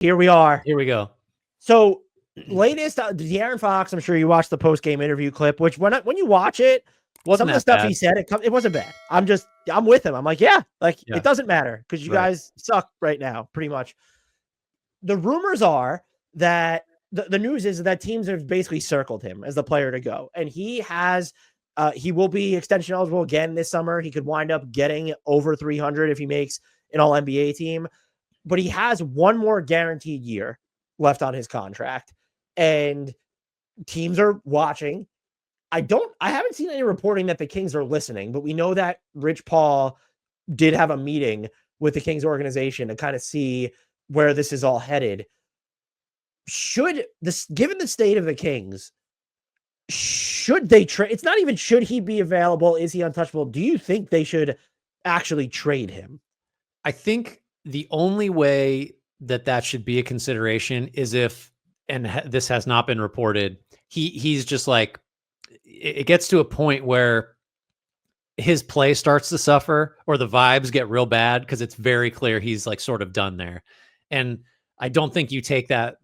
Here we are. Here we go. So, latest, De'Aaron Fox, I'm sure you watched the post-game interview clip, which when you watch it, Wasn't some of the that stuff bad. he said, it wasn't bad. I'm with him. I'm like, yeah, it doesn't matter because you guys suck right now, pretty much. The rumors are that the news is that teams have basically circled him as the player to go. And he will be extension eligible again this summer. He could wind up getting over 300 if he makes an all NBA team, but he has one more guaranteed year left on his contract, and teams are watching. I haven't seen any reporting that the Kings are listening, but we know that Rich Paul did have a meeting with the Kings organization to kind of see where this is all headed. Given the state of the Kings, should they trade? It's not even should he be available? Is he untouchable? Do you think they should actually trade him? I think the only way that should be a consideration is if, and this has not been reported, he's just like, it gets to a point where his play starts to suffer or the vibes get real bad because it's very clear he's like sort of done there. And I don't think you take that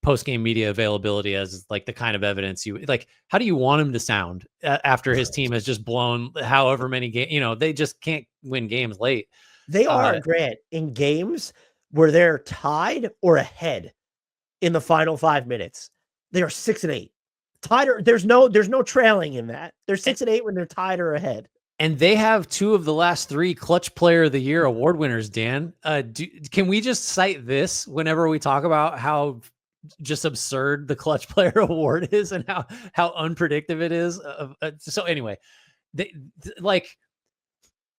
post-game media availability as like the kind of evidence you like. How do you want him to sound after his team has just blown however many games? They just can't win games late. They are, Grant, in games where they're tied or ahead in the final 5 minutes. They are 6-8. Tied or there's no trailing in that. They're 6-8 when they're tied or ahead. And they have 2 of the last 3 Clutch Player of the Year award winners, Dan. Can we just cite this whenever we talk about how just absurd the Clutch Player Award is and how unpredictable it is? So anyway,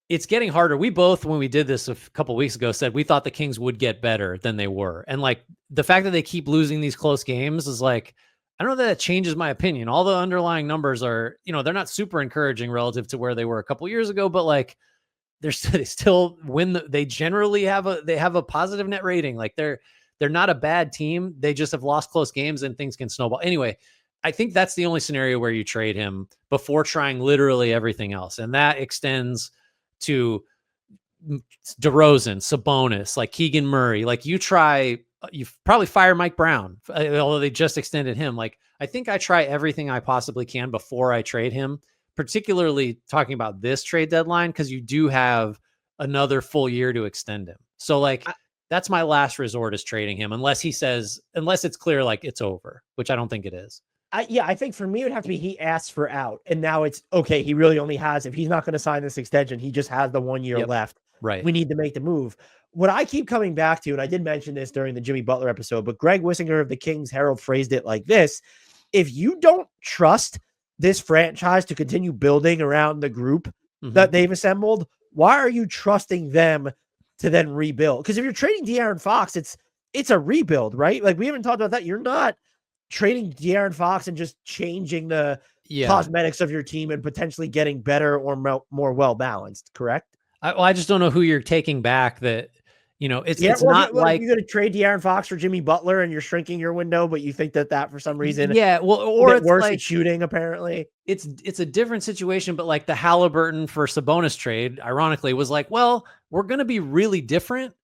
it's getting harder. We both, when we did this a couple weeks ago, said we thought the Kings would get better than they were. And like the fact that they keep losing these close games is like, I don't know that it changes my opinion. All the underlying numbers are, they're not super encouraging relative to where they were a couple years ago, but like they still win. They generally have a positive net rating. Like they're not a bad team. They just have lost close games and things can snowball. Anyway, I think that's the only scenario where you trade him before trying literally everything else. And that extends to DeRozan, Sabonis, like Keegan Murray. Like you probably fire Mike Brown, although they just extended him. Like I think I try everything I possibly can before I trade him, particularly talking about this trade deadline, because you do have another full year to extend him. So like that's my last resort is trading him, unless it's clear like it's over, which I don't think it is. I think for me, it would have to be he asks for out. And now it's okay. He really only has, if he's not going to sign this extension, he just has the 1 year left. Right. We need to make the move. What I keep coming back to, and I did mention this during the Jimmy Butler episode, but Greg Wissinger of the Kings Herald phrased it like this: if you don't trust this franchise to continue building around the group that they've assembled, why are you trusting them to then rebuild? Because if you're trading De'Aaron Fox, it's a rebuild, right? Like we haven't talked about that. You're not trading De'Aaron Fox and just changing the cosmetics of your team and potentially getting better or more well-balanced, correct? I just don't know who you're taking back that, it's not like you're going to trade De'Aaron Fox for Jimmy Butler and you're shrinking your window, but you think that for some reason, or it's worse like, at shooting. Apparently it's a different situation, but like the Halliburton for Sabonis trade, ironically, was like, well, we're going to be really different,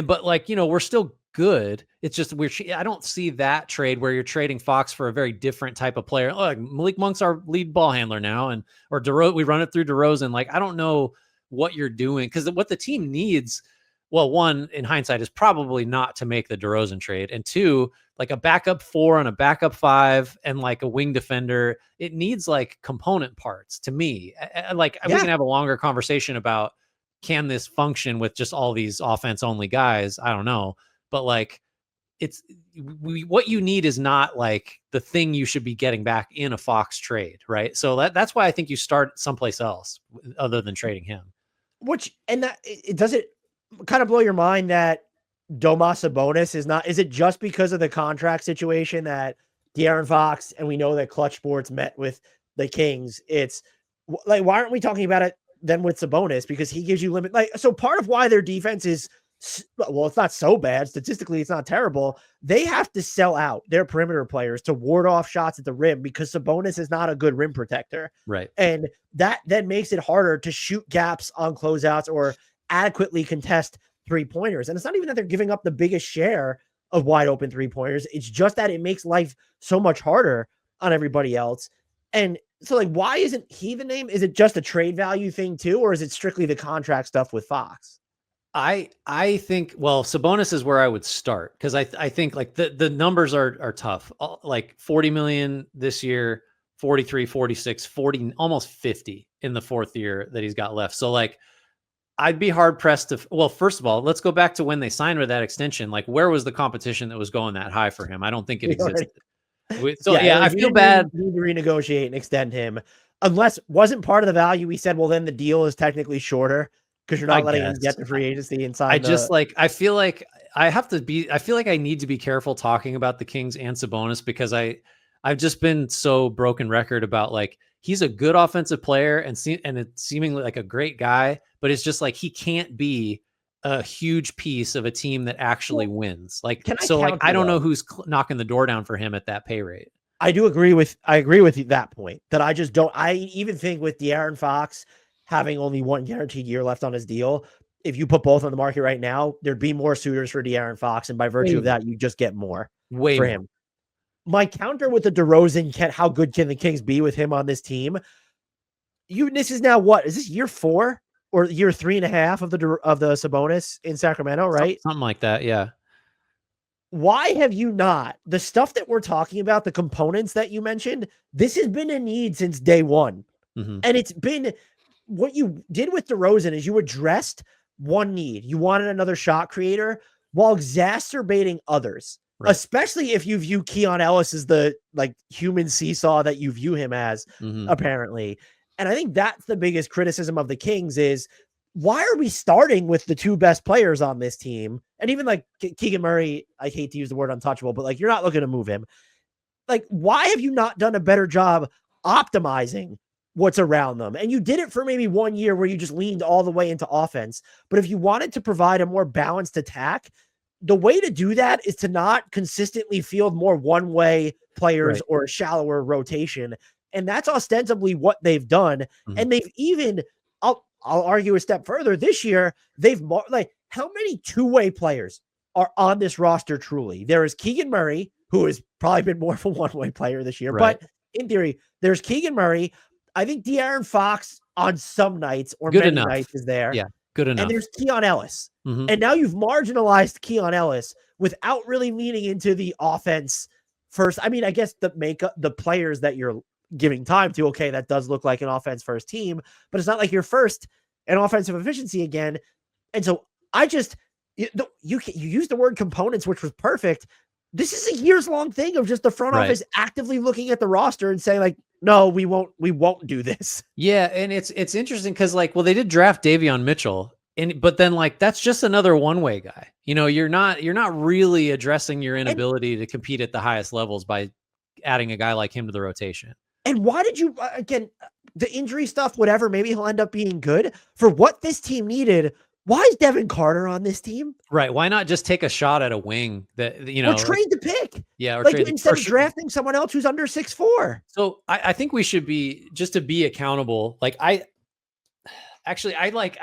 but like we're still good. It's just I don't see that trade where you're trading Fox for a very different type of player. Like Malik Monk's our lead ball handler now, or we run it through DeRozan. Like I don't know what you're doing, because what the team needs, well, one, in hindsight, is probably not to make the DeRozan trade, and 2, like a backup 4 and a backup 5 and like a wing defender. It needs like component parts to me. We can have a longer conversation about can this function with just all these offense only guys. I don't know, but like what you need is not like the thing you should be getting back in a Fox trade, right? So that's why I think you start someplace else other than trading him. Does it kind of blow your mind that Domantas Sabonis is it just because of the contract situation that De'Aaron Fox, and we know that Clutch Sports met with the Kings, it's like, why aren't we talking about it then with Sabonis? Because he gives you limit. Like, so part of why their defense is, well, it's not so bad. Statistically, it's not terrible. They have to sell out their perimeter players to ward off shots at the rim because Sabonis is not a good rim protector. Right. And that then makes it harder to shoot gaps on closeouts or adequately contest 3-pointers. And it's not even that they're giving up the biggest share of wide open 3-pointers. It's just that it makes life so much harder on everybody else. And so, like, why isn't he the name? Is it just a trade value thing too, or is it strictly the contract stuff with Fox? I think, well, Sabonis is where I would start, because I think like the numbers are tough. Like 40 million this year, 43, 46, 40, almost 50 in the fourth year that he's got left. So like, I'd be hard pressed to, well, first of all, let's go back to when they signed with that extension. Like, where was the competition that was going that high for him? I don't think it existed. So yeah, I feel bad. Need to renegotiate and extend him, unless wasn't part of the value. We said, well, then the deal is technically shorter because you're not letting him get the free agency inside. I feel like I feel like I need to be careful talking about the Kings and Sabonis, because I've just been so broken record about, like, he's a good offensive player and it's seemingly like a great guy, but it's just like he can't be a huge piece of a team that actually wins. Like, so like, I don't know who's knocking the door down for him at that pay rate. I agree with that point, that I just don't. I even think with De'Aaron Fox having only one guaranteed year left on his deal, if you put both on the market right now, there'd be more suitors for De'Aaron Fox, and by virtue of that, you just get more for him. My counter with the DeRozan, how good can the Kings be with him on this team? This is now what? Is this year 4 or year 3.5 of the Sabonis in Sacramento, right? Something like that, yeah. Why have you not, the stuff that we're talking about, the components that you mentioned, this has been a need since day one. Mm-hmm. And it's been, what you did with DeRozan is you addressed one need. You wanted another shot creator while exacerbating others, right? Especially if you view Keon Ellis as the like human seesaw that you view him as, apparently. And I think that's the biggest criticism of the Kings is, why are we starting with the two best players on this team? And even like Keegan Murray, I hate to use the word untouchable, but like, you're not looking to move him. Like, why have you not done a better job optimizing what's around them? And you did it for maybe 1 year where you just leaned all the way into offense. But if you wanted to provide a more balanced attack, the way to do that is to not consistently field more one-way players, right, or a shallower rotation. And that's ostensibly what they've done. And they've even, I'll argue a step further, this year, like, how many two-way players are on this roster truly? There is Keegan Murray, who has probably been more of a one-way player this year, right, but in theory, there's Keegan Murray. I think De'Aaron Fox on some nights or many nights is there. Yeah, good enough. And there's Keon Ellis. And now you've marginalized Keon Ellis without really leaning into the offense first. I mean, I guess the players that you're giving time to, okay, that does look like an offense first team, but it's not like you're first in offensive efficiency again. And so you used the word components, which was perfect. This is a years-long thing of just the front office actively looking at the roster and saying, like, no, we won't do this. Yeah, and it's interesting because, like, well, they did draft Davion Mitchell, but then, like, that's just another one-way guy. You know, you're not really addressing your inability to compete at the highest levels by adding a guy like him to the rotation. And why did you, again, the injury stuff, whatever, maybe he'll end up being good for what this team needed. Why is Devin Carter on this team? Right. Why not just take a shot at a wing that, you know, or trade the pick? Yeah. Or like, instead of drafting someone else who's under 6'4". So I think we should be, just to be accountable. Like, I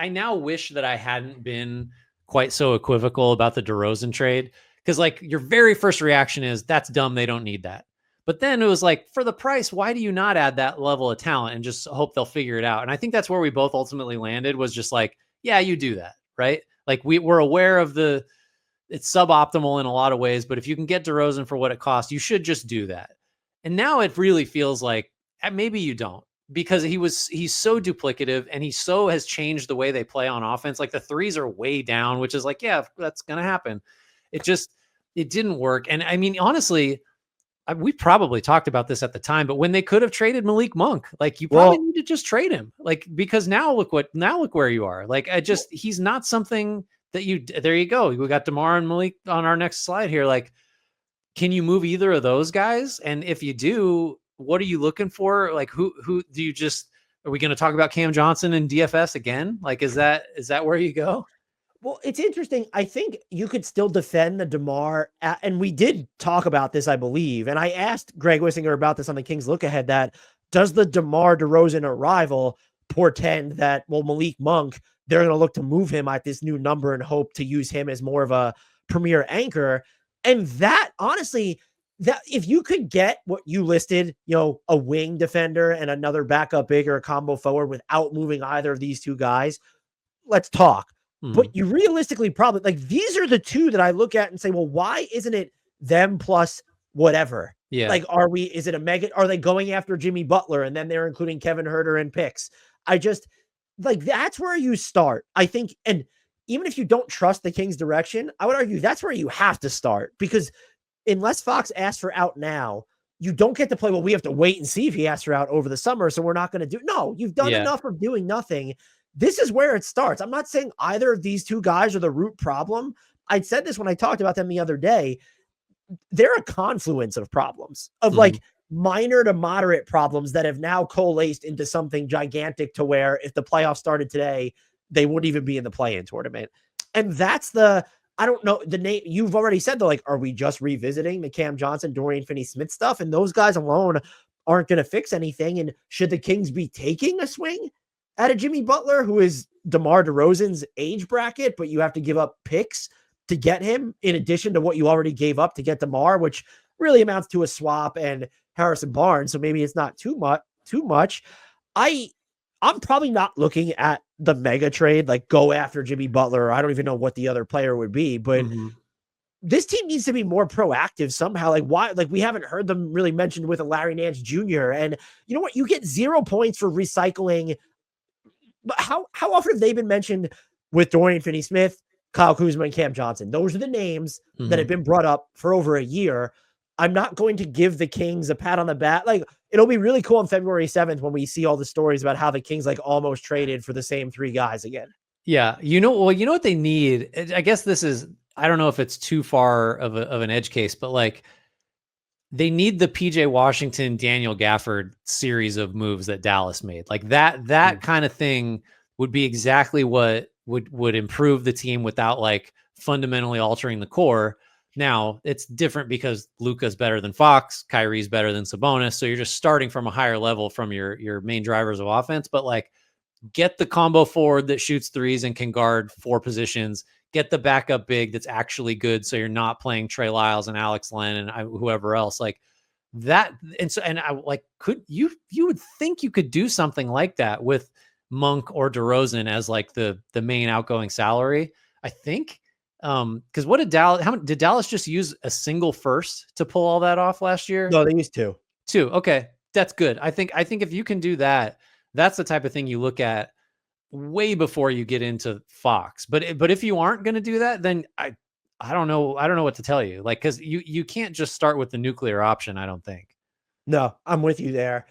now wish that I hadn't been quite so equivocal about the DeRozan trade. Cause, like, your very first reaction is, that's dumb, they don't need that. But then it was like, for the price, why do you not add that level of talent and just hope they'll figure it out? And I think that's where we both ultimately landed, was just like, yeah, you do that, right? Like, we're aware of it's suboptimal in a lot of ways, but if you can get DeRozan for what it costs, you should just do that. And now it really feels like maybe you don't, because he's so duplicative and he so has changed the way they play on offense. Like, the threes are way down, which is like, yeah, that's going to happen. It didn't work. And I mean, honestly, we probably talked about this at the time, but when they could have traded Malik Monk, like, you probably need to just trade him, like, because now look where you are. Like, he's not something that there you go. We got DeMar and Malik on our next slide here. Like, can you move either of those guys? And if you do, what are you looking for? Like, who do you are we going to talk about Cam Johnson and DFS again? Like, is that where you go? Well, it's interesting. I think you could still defend the DeMar, and we did talk about this, I believe. And I asked Greg Wissinger about this on the Kings Look Ahead, that does the DeMar DeRozan arrival portend that, well, Malik Monk, they're going to look to move him at this new number and hope to use him as more of a premier anchor? And that honestly, that if you could get what you listed, a wing defender and another backup big or a combo forward without moving either of these two guys, let's talk. But you realistically probably like these are the two that I look at and say, well, why isn't it them plus whatever? Yeah. Like, is it a mega? Are they going after Jimmy Butler and then they're including Kevin Huerter and picks? I just like that's where you start, I think. And even if you don't trust the Kings' direction, I would argue that's where you have to start, because unless Fox asks for out now, you don't get to play. Well, we have to wait and see if he asks for out over the summer, so we're not going to do. No, you've done enough of doing nothing. This is where it starts. I'm not saying either of these two guys are the root problem. I said this when I talked about them the other day. They're a confluence of problems, of like minor to moderate problems that have now coalesced into something gigantic to where if the playoffs started today, they wouldn't even be in the play-in tournament. And that's I don't know the name. You've already said, like, are we just revisiting the Cam Johnson, Dorian Finney-Smith stuff? And those guys alone aren't going to fix anything. And should the Kings be taking a swing at a Jimmy Butler, who is DeMar DeRozan's age bracket, but you have to give up picks to get him in addition to what you already gave up to get DeMar, which really amounts to a swap and Harrison Barnes. So maybe it's not too much. I'm probably not looking at the mega trade, like go after Jimmy Butler. I don't even know what the other player would be, but this team needs to be more proactive somehow. Like why? Like we haven't heard them really mentioned with a Larry Nance Jr. And you know what? You get 0 points for recycling. But how often have they been mentioned with Dorian Finney-Smith, Kyle Kuzma, and Cam Johnson? Those are the names that have been brought up for over a year. I'm not going to give the Kings a pat on the back. Like it'll be really cool on February 7th when we see all the stories about how the Kings like almost traded for the same three guys again. Yeah. You know what they need? I guess this is, I don't know if it's too far of an edge case, but like they need the PJ Washington, Daniel Gafford series of moves that Dallas made. Like that kind of thing would be exactly what would improve the team without like fundamentally altering the core. Now it's different because Luka's better than Fox, Kyrie's better than Sabonis. So you're just starting from a higher level from your main drivers of offense, but like get the combo forward that shoots threes and can guard 4 positions, get the backup big that's actually good. So you're not playing Trey Lyles and Alex Len and whoever else like that. And I like, you would think you could do something like that with Monk or DeRozan as like the main outgoing salary, I think. Because what did Dallas just use a single first to pull all that off last year? No, they used 2. Okay, that's good. I think if you can do that, that's the type of thing you look at way before you get into Fox. But if you aren't going to do that, then I don't know what to tell you. Like because you can't just start with the nuclear option. I don't think. No, I'm with you there.